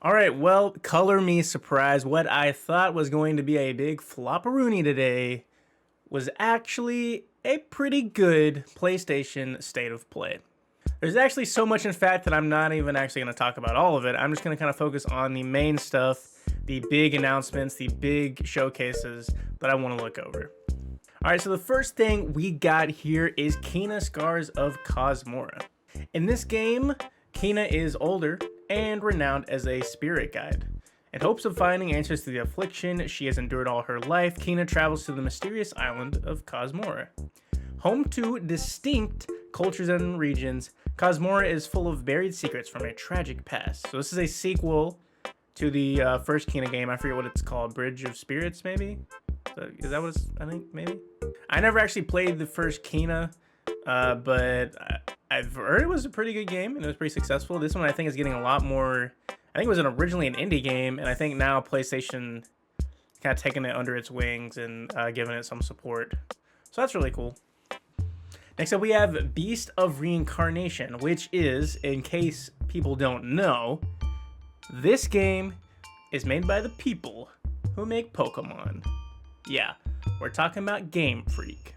All right, well, color me surprised. What I thought was going to be a big flopperoonie today was actually a pretty good PlayStation State of Play. There's actually so much, in fact, that I'm not even actually going to talk about all of it. I'm just going to kind of focus on the main stuff, the big announcements, the big showcases that I want to look over. All right, so the first thing we got here is Kena Scars of Cosmora. In this game, Kena is older and renowned as a spirit guide. In hopes of finding answers to the affliction she has endured all her life, Kena travels to the mysterious island of Cosmora. Home to distinct cultures and regions, Cosmora is full of buried secrets from a tragic past. So this is a sequel to the first Kena game. I forget what it's called. Bridge of Spirits, maybe? Is that what it's, I think, maybe? I never actually played the first Kena, but I've heard it was a pretty good game and it was pretty successful. This one I think is getting a lot more. I think it was originally an indie game, and I think now PlayStation kind of taking it under its wings and giving it some support. So that's really cool. Next up, we have Beast of Reincarnation, which is, in case people don't know, this game is made by the people who make Pokemon. Yeah, we're talking about Game Freak.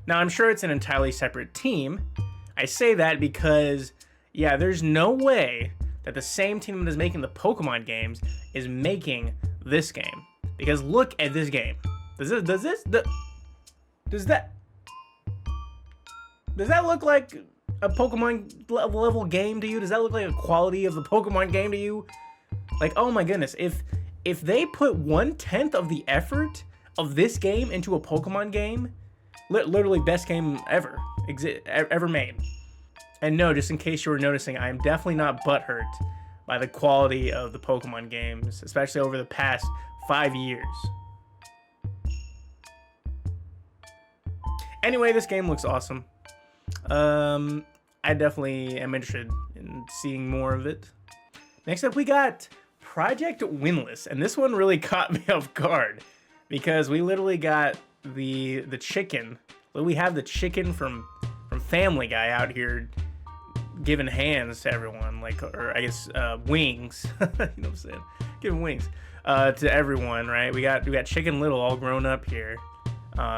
Now, I'm sure it's an entirely separate team. I say that because, yeah, there's no way that the same team that is making the Pokemon games is making this game. Because look at this game. Does that look like a Pokemon level game to you? Does that look like a quality of the Pokemon game to you? Like, oh my goodness, if they put 1/10 of the effort of this game into a Pokemon game, literally best game ever made. And no, just in case you were noticing, I am definitely not butthurt by the quality of the Pokemon games, especially over the past 5 years. Anyway, this game looks awesome. I definitely am interested in seeing more of it. Next up, we got Project Windless, and this one really caught me off guard because we literally got the chicken. We have the chicken from Family Guy out here giving hands to everyone, like, or I guess wings. You know what I'm saying? Giving wings to everyone, right? We got Chicken Little all grown up here.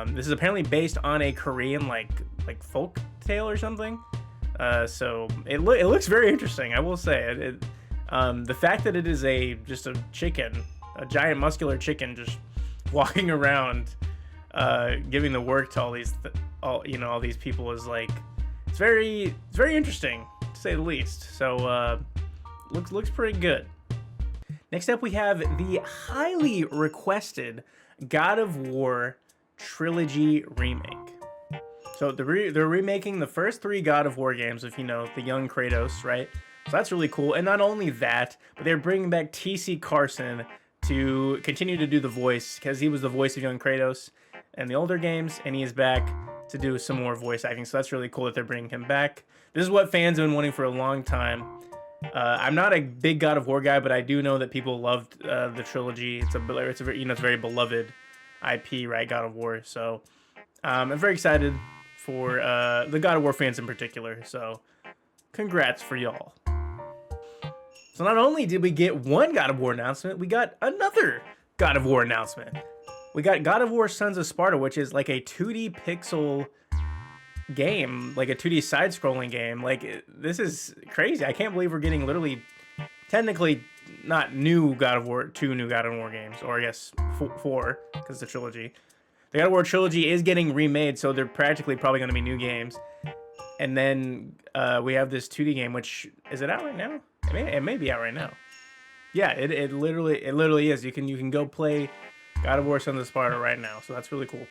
This is apparently based on a Korean like folk tale or something. So it looks very interesting. I will say the fact that it is just a chicken, a giant muscular chicken, just walking around, giving the work to all these people is like, it's very interesting to say the least. So looks pretty good. Next up, we have the highly requested God of War trilogy remake. So they're remaking the first 3 God of War games with, the young Kratos, right? So that's really cool. And not only that, but they're bringing back T.C. Carson to continue to do the voice, because he was the voice of young Kratos in the older games, and he is back to do some more voice acting. So that's really cool that they're bringing him back. This is what fans have been wanting for a long time. I'm not a big God of War guy, but I do know that people loved the trilogy. It's a very beloved IP, right? God of War. So I'm very excited for the God of War fans in particular. So congrats for y'all. So not only did we get one God of War announcement, we got another God of War announcement. We got God of War Sons of Sparta, which is like a 2D pixel game, like a 2D side-scrolling game. Like, this is crazy. I can't believe we're getting literally, technically, not new God of War, 2 new God of War games, or I guess 4, because it's a trilogy. The God of War trilogy is getting remade, so they're practically probably going to be new games. And then we have this 2D game, which, is it out right now? It may be out right now. Yeah, it literally is. You can go play God of War Sons of Sparta right now, so that's really cool.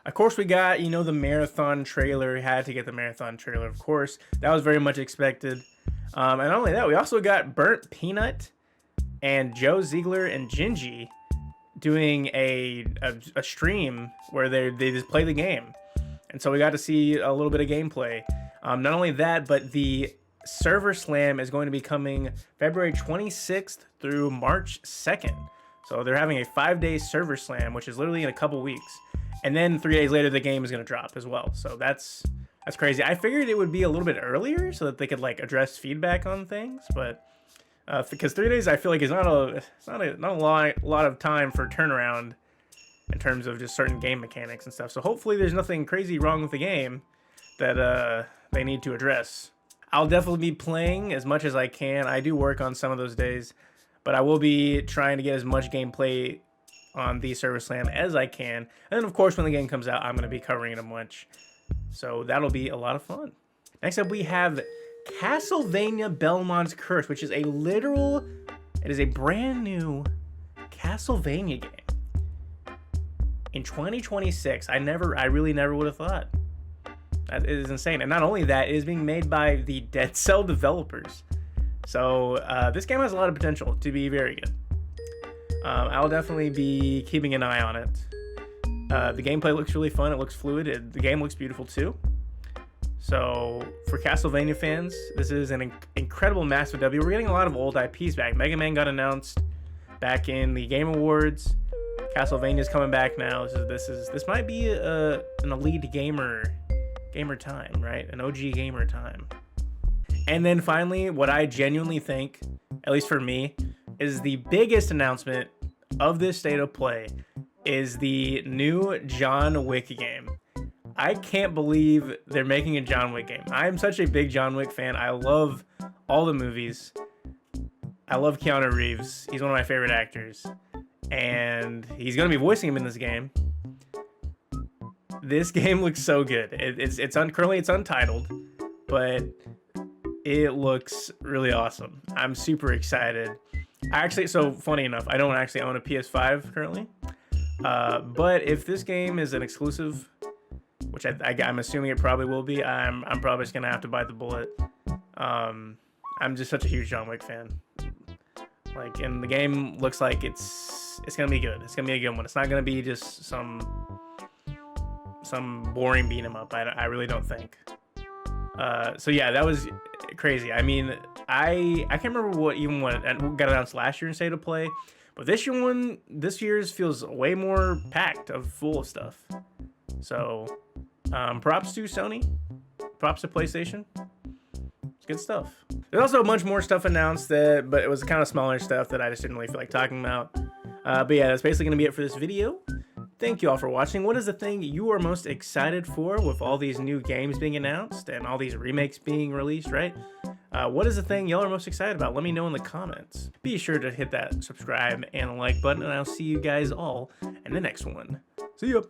Of course, we got, the marathon trailer. We had to get the marathon trailer, of course. That was very much expected. And not only that, we also got Burnt Peanut and Joe Ziegler and Gingy doing a stream where they just play the game. And so we got to see a little bit of gameplay. Not only that, but the Server Slam is going to be coming February 26th through March 2nd. So they're having a 5-day Server Slam, which is literally in a couple weeks. And then 3 days later, the game is going to drop as well. So that's crazy. I figured it would be a little bit earlier so that they could address feedback on things, but Because 3 days I feel like is not a lot of time for turnaround in terms of just certain game mechanics and stuff. So hopefully there's nothing crazy wrong with the game that they need to address. I'll definitely be playing as much as I can. I do work on some of those days, but I will be trying to get as much gameplay on the Server Slam as I can. And then of course when the game comes out, I'm going to be covering it a bunch. So that'll be a lot of fun. Next up we have Castlevania Belmont's Curse, which is it is a brand new Castlevania game. In 2026, I really never would have thought. That is insane. And not only that, it is being made by the Dead Cell developers. So this game has a lot of potential to be very good. I'll definitely be keeping an eye on it. The gameplay looks really fun. It looks fluid. The game looks beautiful too. So for Castlevania fans, this is an incredible massive W. We're getting a lot of old IPs back. Mega Man got announced back in the Game Awards. Castlevania's coming back now. So this might be an elite gamer time, right? An OG gamer time. And then finally, what I genuinely think, at least for me, is the biggest announcement of this state of play is the new John Wick game. I can't believe they're making a John Wick game. I am such a big John Wick fan. I love all the movies. I love Keanu Reeves. He's one of my favorite actors. And he's going to be voicing him in this game. This game looks so good. Currently it's untitled, but it looks really awesome. I'm super excited. So funny enough, I don't actually own a PS5 currently. But if this game is an exclusive, which I'm assuming it probably will be, I'm probably just gonna have to bite the bullet. I'm just such a huge John Wick fan. Like, and the game looks like it's gonna be good. It's gonna be a good one. It's not gonna be just some boring beat 'em up. I really don't think. So yeah, that was crazy. I mean, I can't remember what got announced last year in State of Play, but this year's feels way more packed full of stuff. So props to Sony, props to PlayStation. It's good stuff. There's also a bunch more stuff announced but it was kind of smaller stuff that I just didn't really feel like talking about. But yeah, that's basically gonna be it for this video. Thank you all for watching. What is the thing you are most excited for with all these new games being announced and all these remakes being released, right? What is the thing y'all are most excited about? Let me know in the comments. Be sure to hit that subscribe and like button, and I'll see you guys all in the next one. See ya!